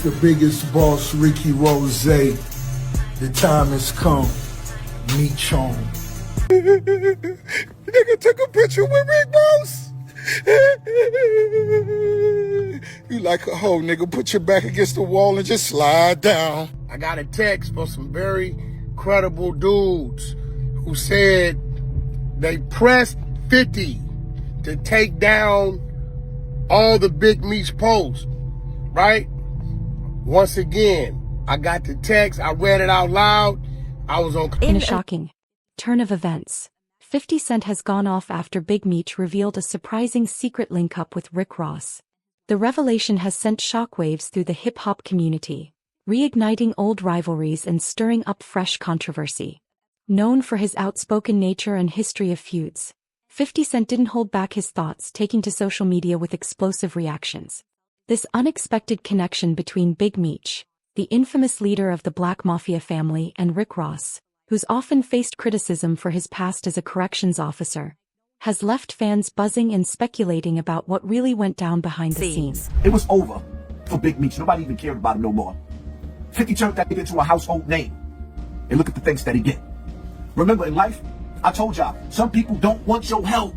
It's the biggest boss, Ricky Rose. The time has come. Meech on. Nigga took a picture with Rick Ross. You like a hoe, nigga. Put your back against the wall and just slide down. I got a text from some very credible dudes who said they pressed 50 to take down all the Big Meech posts, right? Once again, I got the text. I read it out loud. I was on... In a shocking turn of events, 50 Cent has gone off after Big Meech revealed a surprising secret link-up with Rick Ross. The revelation has sent shockwaves through the hip-hop community, reigniting old rivalries and stirring up fresh controversy. Known for his outspoken nature and history of feuds, 50 Cent didn't hold back his thoughts, taking to social media with explosive reactions. This unexpected connection between Big Meech, the infamous leader of the Black Mafia family, and Rick Ross, who's often faced criticism for his past as a corrections officer, has left fans buzzing and speculating about what really went down behind the scenes. It was over for Big Meech. Nobody even cared about him no more. 50 turned that nigga into a household name. And look at the things that he did. Remember, in life, I told y'all, some people don't want your help.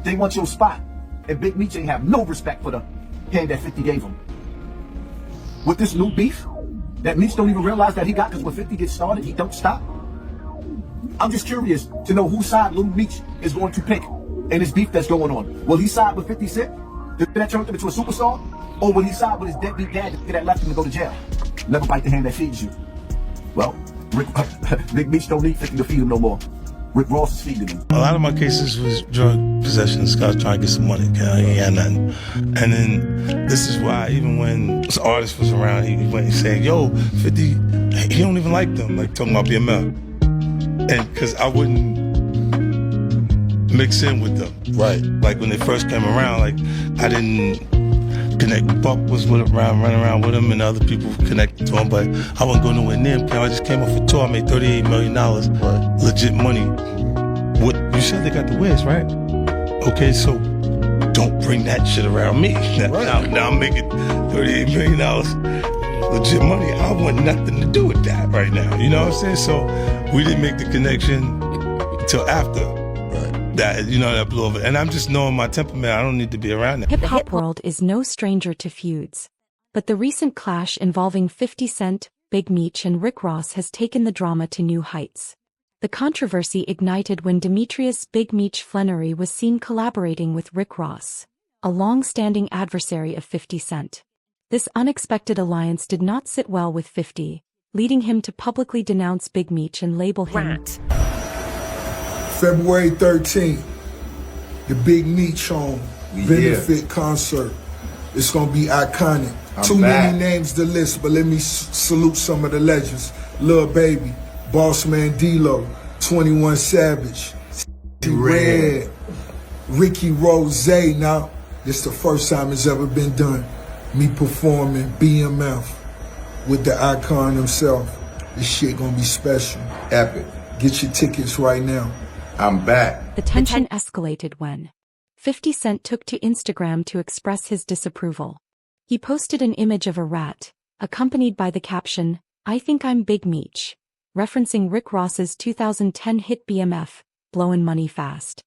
They want your spot. And Big Meech ain't have no respect for the hand that 50 gave him. With this new beef, that Meech don't even realize that he got, because when 50 gets started, he don't stop. I'm just curious to know whose side Lil Meech is going to pick in this beef that's going on. Will he side with 50 Cent, that turned him into a superstar? Or will he side with his deadbeat dad that left him to go to jail? Never bite the hand that feeds you. Well, Big Meech don't need 50 to feed him no more. Rick Ross is feeding him. A lot of my cases was drug possession. This guy's trying to get some money. He ain't had nothing. And then this is why even when this artist was around, he went and said, yo, 50, he don't even like them. Like talking about BML. And because I wouldn't mix in with them. Right. Like when they first came around, like I didn't connect. Buck was running around with him, and other people connected to him, but I wasn't going nowhere near him. I just came off a tour. I made $38 million. Right. Legit money. What you said they got the Wiz, right? Okay, so don't bring that shit around me. Now I'm making $38 million. Legit money. I want nothing to do with that right now. You know what I'm saying? So we didn't make the connection till after. That, you know, that blew over. And I'm just knowing my temperament, I don't need to be around it. Hip-hop world is no stranger to feuds. But the recent clash involving 50 Cent, Big Meech and Rick Ross has taken the drama to new heights. The controversy ignited when Demetrius Big Meech Flannery was seen collaborating with Rick Ross, a long-standing adversary of 50 Cent. This unexpected alliance did not sit well with 50, leading him to publicly denounce Big Meech and label him February 13th, the Big Meech on benefit concert. It's gonna be iconic. Too many names to list, but let me salute some of the legends. Lil Baby, Boss Man D-Lo, 21 Savage, Red, Ricky Rose. Now, this the first time it's ever been done. Me performing BMF with the icon himself. This shit gonna be special. Epic. Get your tickets right now. I'm back. The tension escalated when 50 Cent took to Instagram to express his disapproval. He posted an image of a rat, accompanied by the caption, "I think I'm Big Meech," referencing Rick Ross's 2010 hit BMF, Blowin' Money Fast.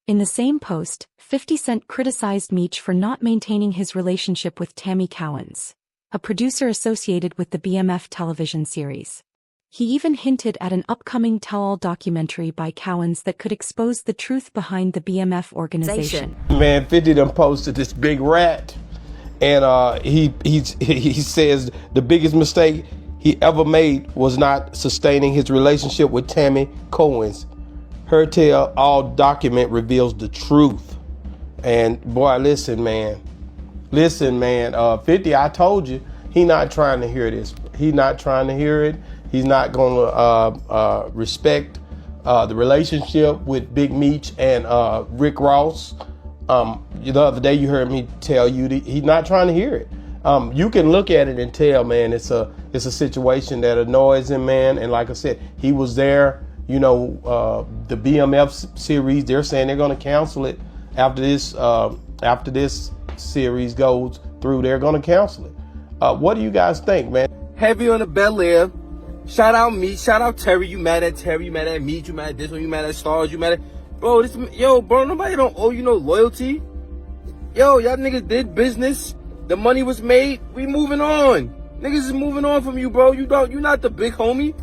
In the same post, 50 Cent criticized Meech for not maintaining his relationship with Tammy Cowens, a producer associated with the BMF television series. He even hinted at an upcoming tell-all documentary by Cowens that could expose the truth behind the BMF organization. Man, 50 done posted this big rat, and he says the biggest mistake he ever made was not sustaining his relationship with Tammy Cowens. Her tell-all document reveals the truth. And boy, listen, man. 50, I told you, he not trying to hear this. He not trying to hear it. He's not going to respect the relationship with Big Meech and Rick Ross. The other day you heard me tell you that he's not trying to hear it. You can look at it and tell, man, it's a situation that annoys him, man. And like I said, he was there. You know, the BMF series, they're saying they're going to cancel it after this series goes through. They're going to cancel it. What do you guys think, man? Heavy on the Bel Air. Shout out Meech. Shout out Terry. You mad at Terry? You mad at Meech? You mad at this one? You mad at Stars? You mad at... Bro, bro, nobody don't owe you no loyalty. Yo, y'all niggas did business. The money was made. We moving on. Niggas is moving on from you, bro. You not the big homie.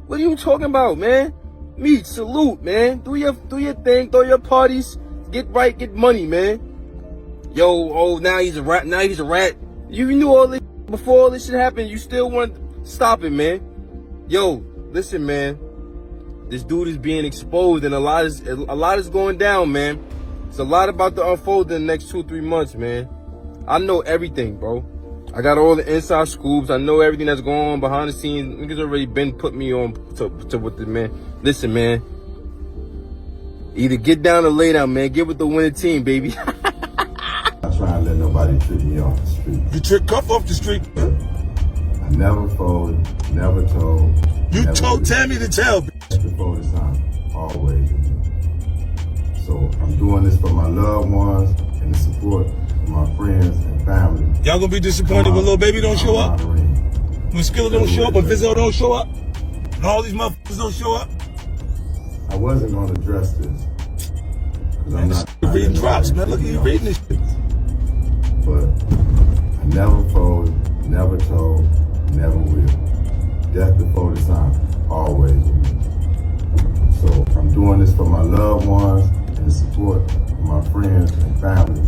What are you talking about, man? Meech, salute, man. Do your thing. Throw your parties. Get right. Get money, man. Yo, oh, now he's a rat. Now he's a rat. You knew all this before all this shit happened. You still want to stop it, man. Yo, listen, man. This dude is being exposed, and a lot is going down, man. It's a lot about to unfold in the next 2-3 months, man. I know everything, bro. I got all the inside scoops. I know everything that's going on behind the scenes. Niggas already been put me on to with the man. Listen, man. Either get down or lay down, man. Get with the winning team, baby. I try and let nobody trip me off the street. You trick Cuff off the street. I never folded, never told. You never told did. Tammy to tell. Before this time, always. So I'm doing this for my loved ones and the support of my friends and family. Y'all gonna be disappointed when Lil Baby don't show up? When Skilla don't show up, when Vizzo don't show up? And all these motherfuckers don't show up? I wasn't gonna address this. Man, this reading drops, man. Look at you reading this shit. But I never folded, never told, never will. Death before the time, always with me. So I'm doing this for my loved ones and the support of my friends and family.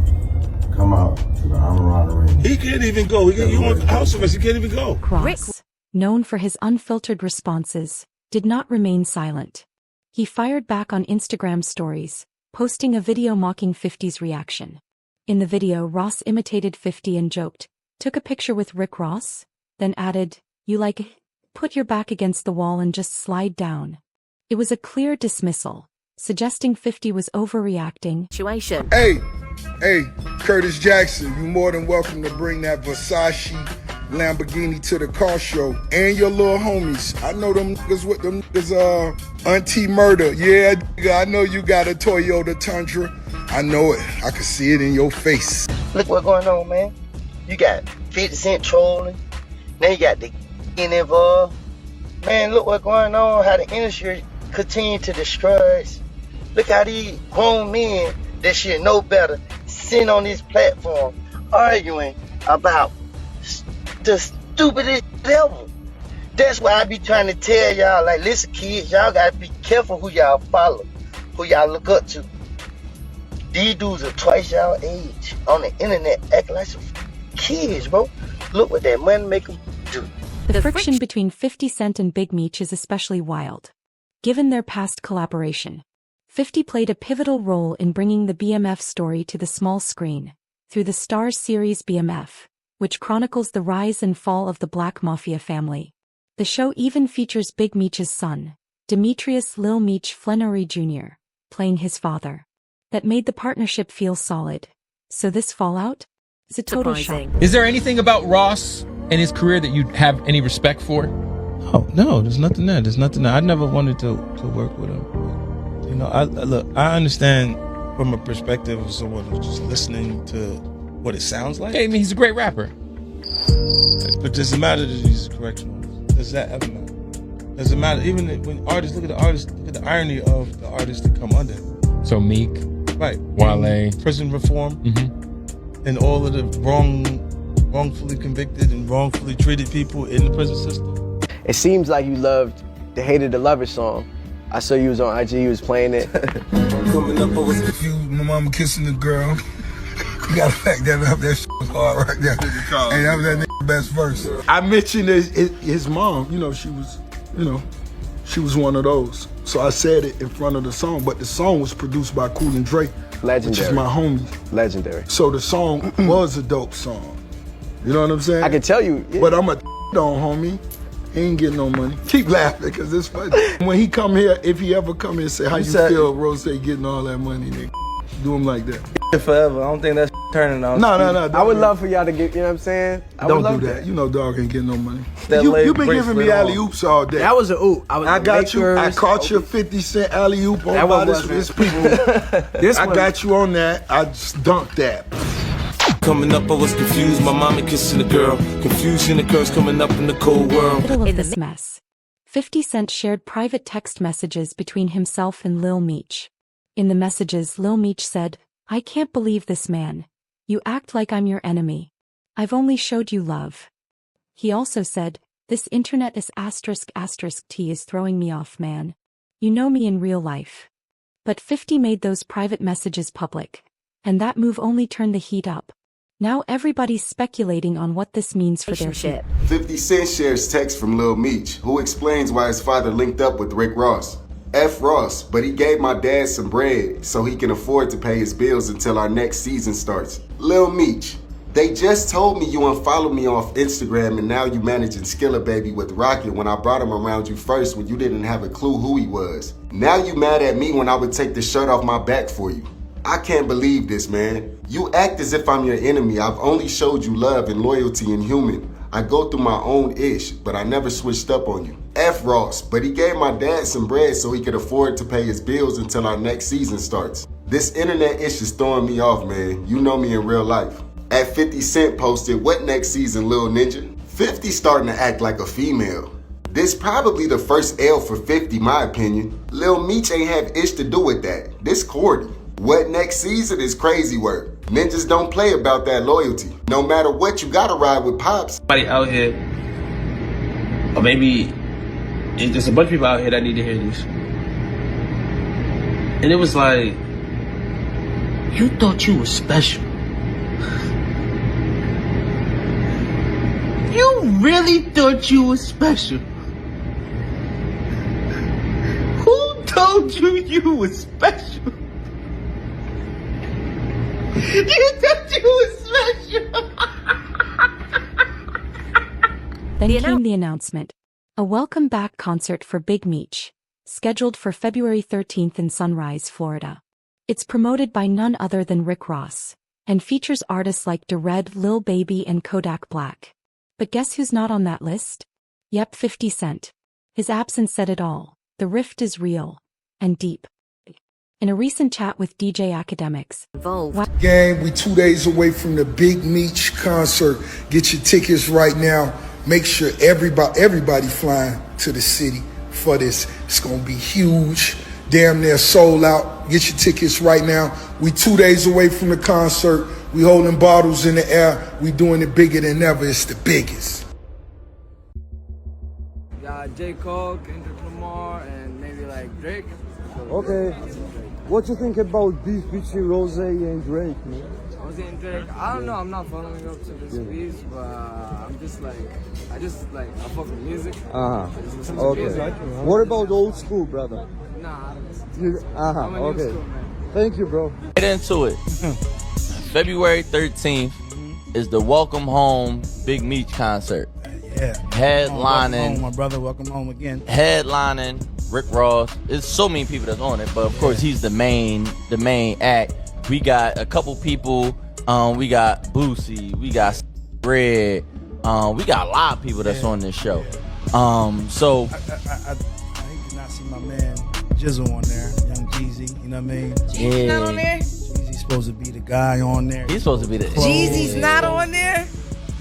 Come out to the Amarana Arena. He can't even go. You want house arrest, he can't even go. Ross, known for his unfiltered responses, did not remain silent. He fired back on Instagram stories, posting a video mocking 50's reaction. In the video, Ross imitated 50 and joked, "Took a picture with Rick Ross?" Then added, "You like, put your back against the wall and just slide down." It was a clear dismissal, suggesting 50 was overreacting. Hey, Curtis Jackson, you more than welcome to bring that Versace Lamborghini to the car show. And your little homies. I know them niggas with them niggas, Auntie Murder. Yeah, nigga, I know you got a Toyota Tundra. I know it. I can see it in your face. Look what's going on, man. You got 50 Cent trolling. Now you got the involved. Man, look what's going on, how the industry continue to destroy us. Look how these grown men that should know better sitting on this platform arguing about the stupidest ever. That's why I be trying to tell y'all, like, listen, kids, y'all gotta be careful who y'all follow, who y'all look up to. These dudes are twice y'all age on the internet acting like some kids, bro. Look what that money make them do. The friction between 50 Cent and Big Meech is especially wild. Given their past collaboration, 50 played a pivotal role in bringing the BMF story to the small screen, through the Starz series BMF, which chronicles the rise and fall of the Black Mafia family. The show even features Big Meech's son, Demetrius Lil Meech Flannery Jr., playing his father. That made the partnership feel solid. So this fallout is a total shock. Is there anything about Ross and his career that you have any respect for? Oh, no, there's nothing there. There's nothing there. I never wanted to work with him. You know, I understand from a perspective of someone who's just listening to what it sounds like. Hey, I mean, he's a great rapper. But does it matter that he's correctional? Does that ever matter? Does it matter? Even when artists, look at the artists, look at the irony of the artists that come under him. So Meek, right? Wale, prison reform, and all of the wrongfully convicted and wrongfully treated people in the prison system. It seems like you hated the Lover song. I saw you was on IG, you was playing it. Coming up, if you, my mama kissing the girl, you gotta back that up. That shit was hard right there. And that was that nigga best verse. I mentioned his mom. You know, she was one of those. So I said it in front of the song, but the song was produced by Cool and Dre, Legendary. which is my homie. Legendary. So the song was a dope song. You know what I'm saying? I can tell you. Yeah. But I'm a on homie. He ain't getting no money. Keep laughing because it's funny. When he come here, if he ever come here and say, how you feel, Rose getting all that money, nigga? Do him like that. Forever. I don't think that's turning on. No. I would love for y'all to get, you know what I'm saying? Don't do that. You know dog ain't getting no money. You been giving me alley-oops all day. That was an oop. I got you. I caught your 50 Cent alley-oop on by this people. I got you on that. I just dunked that. Coming up, I was confused. My mama kissing a girl. Confusion occurs coming up in the cold world. Middle of this mess, 50 Cent shared private text messages between himself and Lil Meech. In the messages, Lil Meech said, "I can't believe this, man. You act like I'm your enemy. I've only showed you love." He also said, "This internet is **T is throwing me off, man. You know me in real life." But 50 made those private messages public, and that move only turned the heat up. Now everybody's speculating on what this means for their shit. 50 Cent shares text from Lil Meech, who explains why his father linked up with Rick Ross. F Ross, but he gave my dad some bread so he can afford to pay his bills until our next season starts. Lil Meech, they just told me you unfollowed me off Instagram and now you managing Skilla Baby with Rocket when I brought him around you first when you didn't have a clue who he was. Now you mad at me when I would take the shirt off my back for you. I can't believe this, man. You act as if I'm your enemy. I've only showed you love and loyalty and human. I go through my own ish, but I never switched up on you. F Ross, but he gave my dad some bread so he could afford to pay his bills until our next season starts. This internet ish is throwing me off, man. You know me in real life. At 50 Cent posted, "What next season, Lil Ninja?" 50 starting to act like a female. This probably the first L for 50, my opinion. Lil Meech ain't have ish to do with that. This cordy. What next season is crazy work. Ninjas don't play about that loyalty. No matter what, you gotta ride with Pops. Somebody out here, or maybe it's just a bunch of people out here that need to hear this. And it was like, you thought you were special. You really thought you were special. Who told you you were special? You thought you were special. Then came the announcement. A welcome back concert for Big Meech, scheduled for February 13th in Sunrise, Florida. It's promoted by none other than Rick Ross, and features artists like DeRed, Lil Baby, and Kodak Black. But guess who's not on that list? Yep, 50 Cent. His absence said it all. The rift is real and deep. In a recent chat with DJ Academics, Gang, we 2 days away from the Big Meech concert. Get your tickets right now. Make sure everybody flying to the city for this. It's gonna be huge. Damn near sold out. Get your tickets right now. We 2 days away from the concert. We holding bottles in the air. We doing it bigger than ever. It's the biggest. Got J. Cole, Kendrick Lamar, and maybe like Drake. Okay. What you think about beef between Rose and Drake, man? Rose and Drake, I don't know, I'm not following up to this piece, but I'm just like, I fuck with music. I just listen to Okay. music. What about old school, brother? Nah, I don't listen to I'm a new Okay. school, man. Thank you, bro. Get into it. February 13th is the Welcome Home Big Meech concert. Yeah. Headlining. Welcome home, my brother. Welcome home again. Headlining Rick Ross. There's so many people that's on it, but of course he's the main act. We got a couple people. We got Boosie. We got Red. We got a lot of people that's on this show. So I hate to not see my man Jizzle on there, Young Jeezy. You know what I mean? Jeezy's not on there? Jeezy's supposed to be the guy on there. He's supposed to be the. Jeezy's not on there?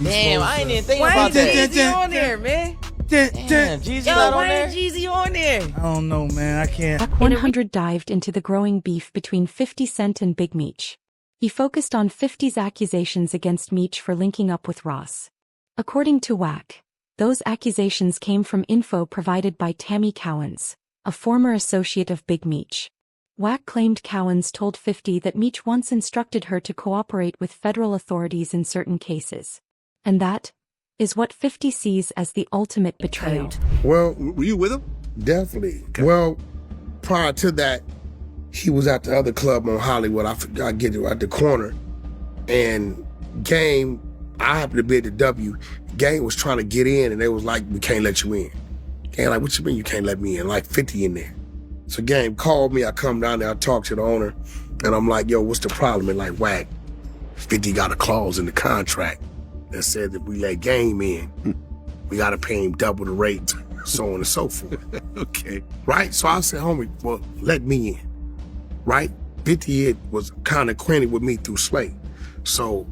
Damn, I ain't even thinking Why about ain't that. Jeezy on there, man? Damn, Jeezy's Yo, not on why there. ain't Jeezy on there? I don't know, man. I can't. Act 100 dived into the growing beef between 50 Cent and Big Meech. He focused on 50's accusations against Meech for linking up with Ross. According to Wack, those accusations came from info provided by Tammy Cowens, a former associate of Big Meech. Wack claimed Cowens told 50 that Meech once instructed her to cooperate with federal authorities in certain cases. And that is what 50 sees as the ultimate betrayal. Well, were you with him? Definitely. Okay. Well, prior to that, he was at the other club on Hollywood. I forgot to get it at the corner. And Game, I happened to be at the W. Game was trying to get in, and they was like, "We can't let you in." Game like, "What you mean you can't let me in?" Like 50 in there. So Game called me. I come down there. I talk to the owner, and I'm like, "Yo, what's the problem?" And like, Wack, 50 got a clause in the contract that said that we let Game in, we got to pay him double the rate, so on and so forth. Okay. Right? So I said, homie, well, let me in. Right? 50 was kind of acquainted with me through Slate. So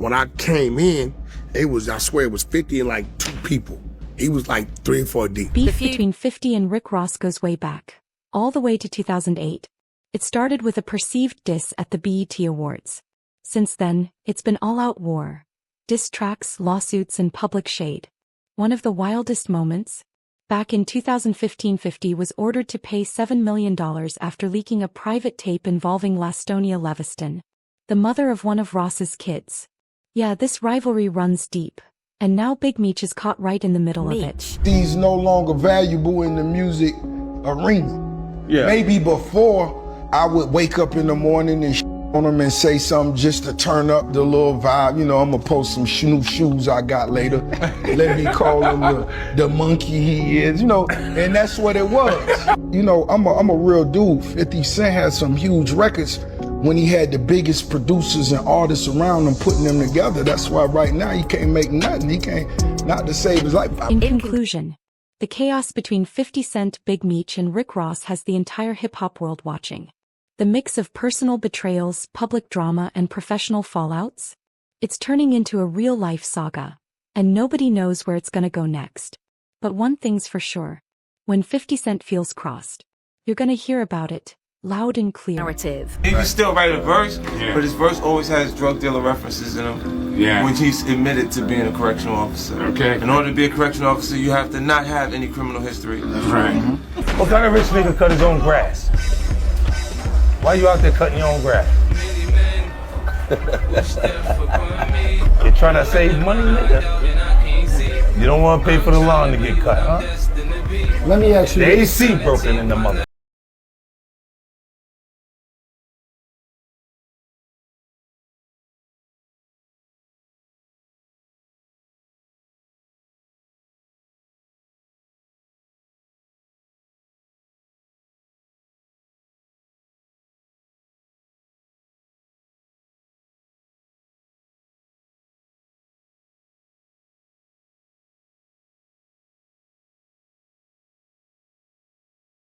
when I came in, I swear it was 50 and like 2 people. He was like 3 or 4 deep. Beef between 50 and Rick Ross goes way back, all the way to 2008. It started with a perceived diss at the BET Awards. Since then, it's been all-out war. Diss tracks, lawsuits, and public shade. One of the wildest moments? Back in 2015, 50 was ordered to pay $7 million after leaking a private tape involving Lastonia Leviston, the mother of one of Ross's kids. Yeah, this rivalry runs deep. And now Big Meech is caught right in the middle of it. He's no longer valuable in the music arena. Yeah. Maybe before, I would wake up in the morning and on him and say something just to turn up the little vibe. You know, I'm gonna post some new shoes I got later. Let me call him the monkey he is, you know, and that's what it was. You know, I'm a real dude. 50 Cent had some huge records when he had the biggest producers and artists around him putting them together. That's why right now he can't make nothing. He can't, not to save his life. In conclusion, the chaos between 50 Cent, Big Meech, and Rick Ross has the entire hip-hop world watching. The mix of personal betrayals, public drama, and professional fallouts? It's turning into a real-life saga. And nobody knows where it's gonna go next. But one thing's for sure. When 50 Cent feels crossed, you're gonna hear about it, loud and clear. Narrative. He can still write a verse, but his verse always has drug dealer references in him. Yeah. When he's admitted to being a correctional officer. Okay. In order to be a correctional officer, you have to not have any criminal history. That's right. What kind of rich nigga cut his own grass? Why you out there cutting your own grass? You trying to save money, nigga? You don't want to pay for the lawn to get cut, huh? Let me ask you The AC broken in the mother.